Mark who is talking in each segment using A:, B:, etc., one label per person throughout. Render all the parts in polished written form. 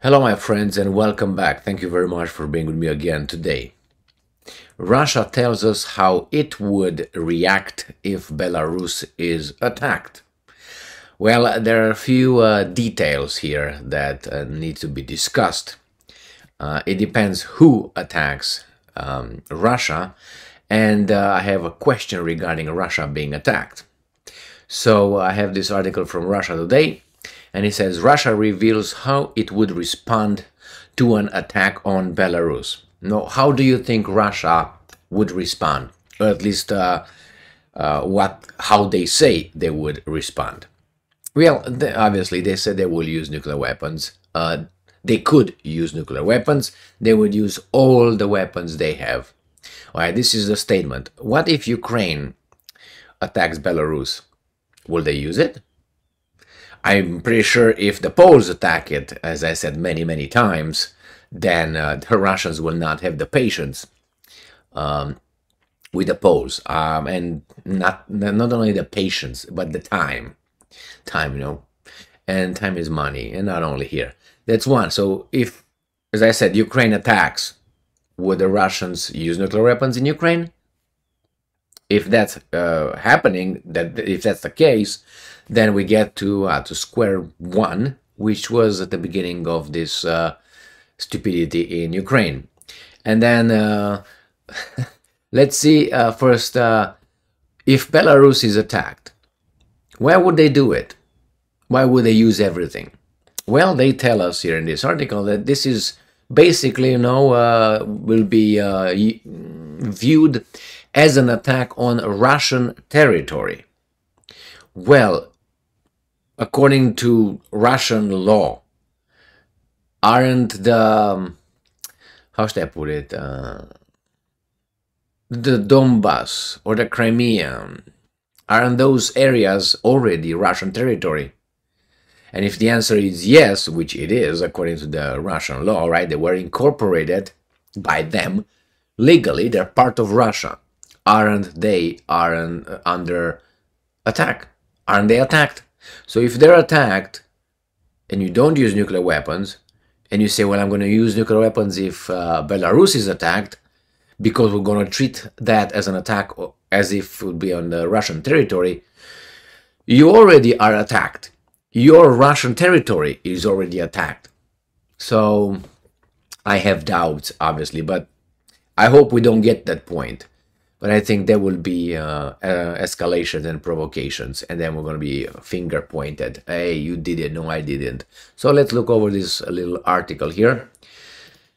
A: Hello, my friends, and welcome back. Thank you very much for being with me again today. Russia tells us how it would react if Belarus is attacked. Well, there are a few details here that need to be discussed. It depends who attacks Russia, and I have a question regarding Russia being attacked. So I have this article from Russia Today, and it says Russia reveals how it would respond to an attack on Belarus. Now, how do you think Russia would respond, or at least how they say they would respond? Well, obviously they said they will use nuclear weapons. They could use nuclear weapons. They would use all the weapons they have. All right, this is the statement. What if Ukraine attacks Belarus? Will they use it? I'm pretty sure if the Poles attack it, as I said many times, then the Russians will not have the patience with the Poles, and not only the patience, but the time, and time is money, and not only here. That's one. So if, as I said, Ukraine attacks, would the Russians use nuclear weapons in Ukraine? If that's happening, if that's the case, then we get to square one, which was at the beginning of this stupidity in Ukraine. And then let's see first, if Belarus is attacked, where would they do it? Why would they use everything? Well, they tell us here in this article that this is basically, will be viewed as an attack on Russian territory. Well, according to Russian law, aren't the, how should I put it, the Donbass or the Crimea, aren't those areas already Russian territory? And if the answer is yes, which it is, according to the Russian law, right, they were incorporated by them legally, they're part of Russia. Aren't they under attack? Aren't they attacked? So if they're attacked and you don't use nuclear weapons, and you say, well, I'm going to use nuclear weapons if Belarus is attacked, because we're going to treat that as an attack as if it would be on the Russian territory, you already are attacked. Your Russian territory is already attacked. So I have doubts, obviously, but I hope we don't get that point. But I think there will be escalations and provocations, and then we're going to be finger pointed. Hey, you did it. No, I didn't. So let's look over this little article here.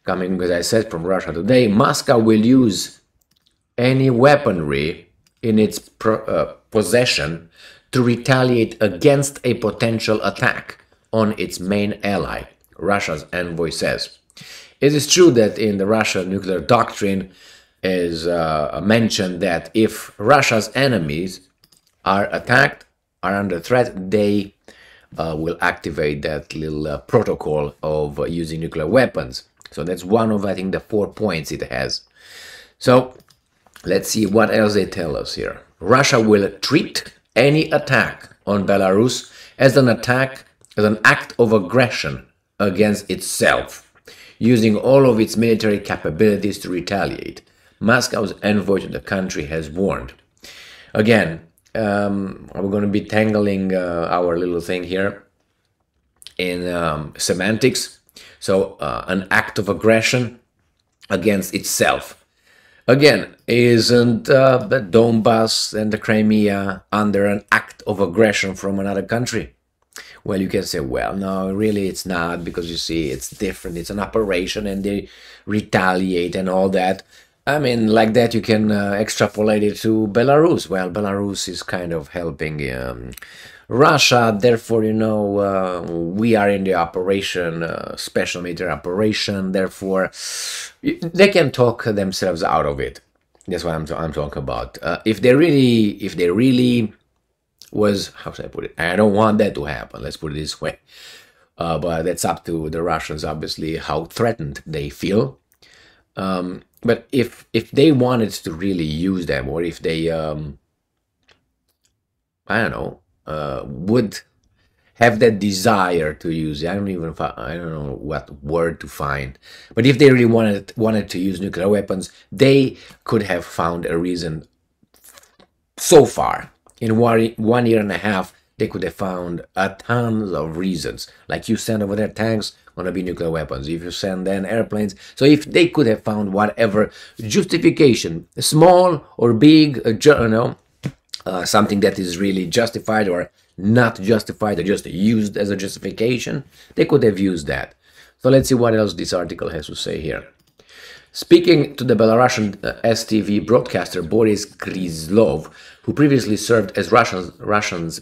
A: Coming, as I said, from Russia Today. Moscow will use any weaponry in its possession to retaliate against a potential attack on its main ally, Russia's envoy says. It is true that in the Russian nuclear doctrine is mentioned that if Russia's enemies are attacked, are under threat, they will activate that little protocol of using nuclear weapons. So that's one of, I think, the 4 points it has. So let's see what else they tell us here. Russia will treat any attack on Belarus as an act of aggression against itself, using all of its military capabilities to retaliate. Moscow's envoy to the country has warned. Again, we're going to be tangling our little thing here in semantics. So an act of aggression against itself. Again, isn't the Donbass and the Crimea under an act of aggression from another country? Well, you can say, well, no, really it's not, because you see, it's different. It's an operation and they retaliate and all that. I mean, like that, you can extrapolate it to Belarus. Well, Belarus is kind of helping Russia. Therefore, we are in the operation, special military operation. Therefore, they can talk themselves out of it. That's what I'm talking about. If they really was, how should I put it? I don't want that to happen. Let's put it this way. But that's up to the Russians, obviously, how threatened they feel. But if they wanted to really use them, or if they, I don't know, would have that desire to use it. I don't know what word to find. But if they really wanted to use nuclear weapons, they could have found a reason. So far, in 1 year and a half, they could have found a tons of reasons. Like, you send over there tanks, gonna be nuclear weapons. If you send then airplanes, so if they could have found whatever justification, small or big, something that is really justified or not justified or just used as a justification, they could have used that. So let's see what else this article has to say here. Speaking to the Belarusian STV broadcaster Boris Gryzlov, who previously served as Russia's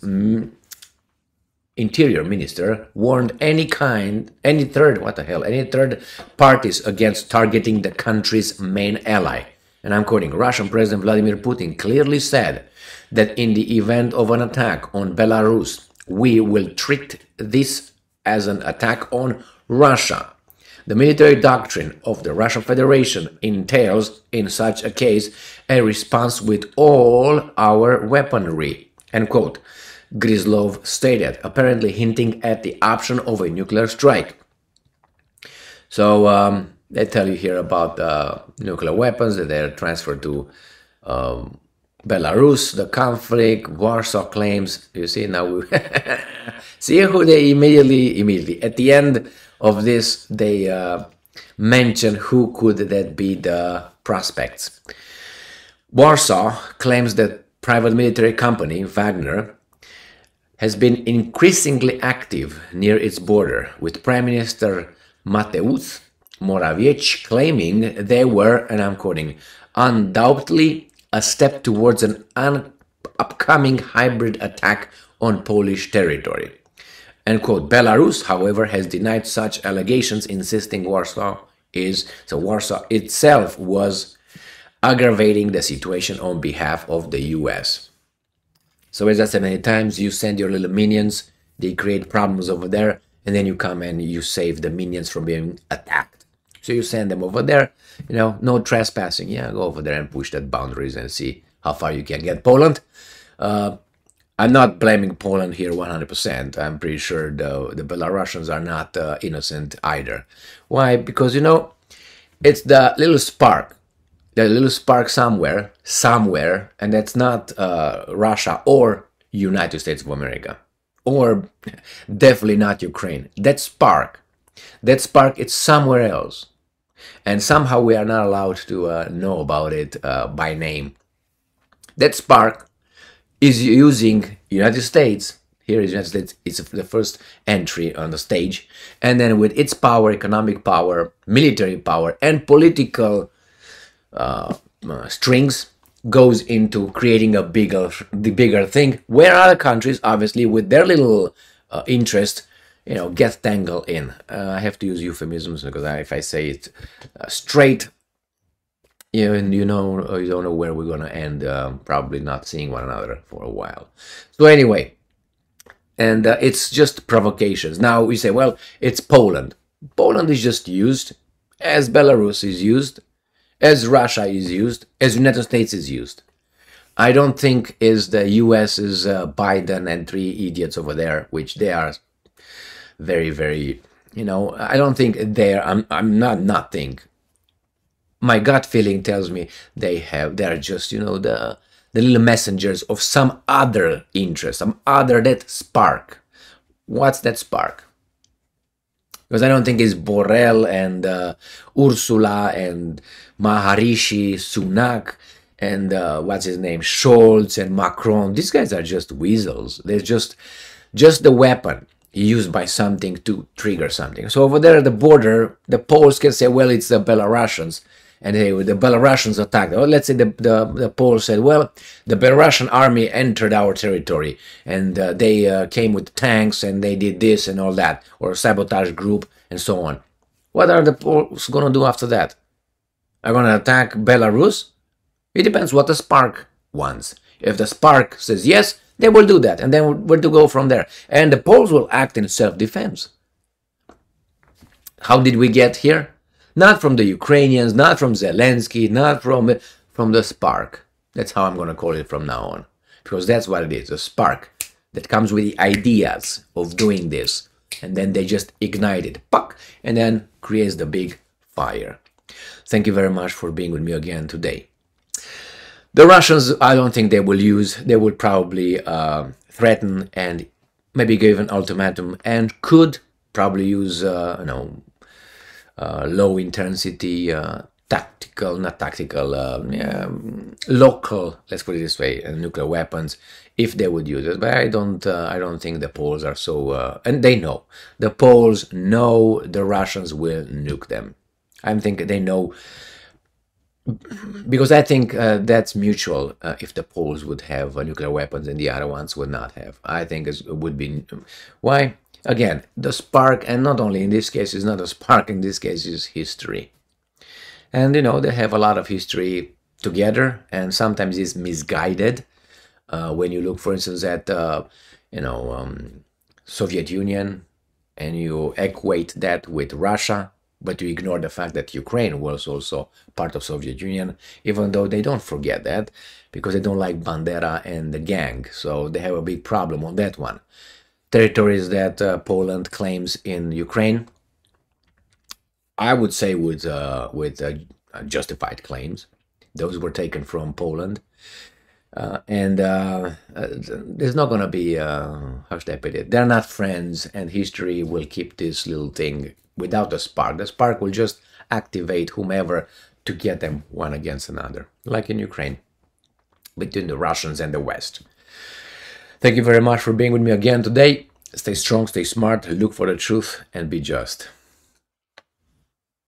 A: interior minister, warned any third parties against targeting the country's main ally. And I'm quoting, Russian President Vladimir Putin clearly said that in the event of an attack on Belarus, we will treat this as an attack on Russia. The military doctrine of the Russian Federation entails, in such a case, a response with all our weaponry, end quote, Gryzlov stated, apparently hinting at the option of a nuclear strike. So they tell you here about nuclear weapons, that they're transferred to Belarus, the conflict, Warsaw claims. You see, now we see who they immediately at the end of this, they mention who could that be the prospects. Warsaw claims that private military company Wagner has been increasingly active near its border, with Prime Minister Mateusz Morawiecki claiming they were, and I'm quoting, undoubtedly a step towards an upcoming hybrid attack on Polish territory. End quote. Belarus, however, has denied such allegations, insisting Warsaw itself was aggravating the situation on behalf of the US. So as I said many times, you send your little minions, they create problems over there, and then you come and you save the minions from being attacked. So you send them over there, no trespassing. Yeah, go over there and push that boundaries and see how far you can get. Poland, I'm not blaming Poland here 100%. I'm pretty sure the Belarusians are not innocent either. Why? Because, it's the little spark somewhere, and that's not Russia or United States of America, or definitely not Ukraine. That spark, it's somewhere else. And somehow we are not allowed to know about it by name. That spark is using United States. Here is United States. It's the first entry on the stage, and then with its power, economic power, military power, and political strings, goes into creating the bigger thing, where other countries, obviously, with their little interest, get tangled in. I have to use euphemisms because if I say it straight, you don't know where we're gonna end. Probably not seeing one another for a while. So anyway, and it's just provocations. Now we say, well, it's Poland. Poland is just used as Belarus is used, as Russia is used, as United States is used. I don't think is the US is Biden and 3 idiots over there, which they are very, very, I don't think I'm not think. My gut feeling tells me they're just, the little messengers of some other interest, that spark. What's that spark? Because I don't think it's Borrell and Ursula and Maharishi Sunak and what's his name, Scholz and Macron. These guys are just weasels. They're just the weapon used by something to trigger something. So over there at the border, the Poles can say, well, it's the Belarusians. And the Belarusians attacked. Or let's say the Poles said, well, the Belarusian army entered our territory and they came with tanks and they did this and all that, or sabotage group and so on. What are the Poles going to do after that? Are going to attack Belarus? It depends what the spark wants. If the spark says yes, they will do that, and then where to go from there. And the Poles will act in self-defense. How did we get here? Not from the Ukrainians, not from Zelensky, not from the spark. That's how I'm going to call it from now on. Because that's what it is, a spark. that comes with the ideas of doing this, and then they just ignite it, puck, and then creates the big fire. Thank you very much for being with me again today. The Russians, I don't think they will probably threaten and maybe give an ultimatum, and could probably use, low intensity, local, let's put it this way, nuclear weapons, if they would use it. But I don't think the Poles are so, and they know. The Poles know the Russians will nuke them. I think they know, because I think that's mutual. If the Poles would have nuclear weapons and the other ones would not have, I think it would be. Why? Again, the spark, and not only in this case, is not a spark. In this case, is history, and they have a lot of history together, and sometimes it's misguided. When you look, for instance, at Soviet Union, and you equate that with Russia, but you ignore the fact that Ukraine was also part of Soviet Union, even though they don't forget that, because they don't like Bandera and the gang, so they have a big problem on that one. Territories that Poland claims in Ukraine, I would say with justified claims. Those were taken from Poland. And there's not going to be, how should I put it? They're not friends, and history will keep this little thing without a spark. The spark will just activate whomever to get them one against another, like in Ukraine, between the Russians and the West. Thank you very much for being with me again today. Stay strong, stay smart, look for the truth, and be just.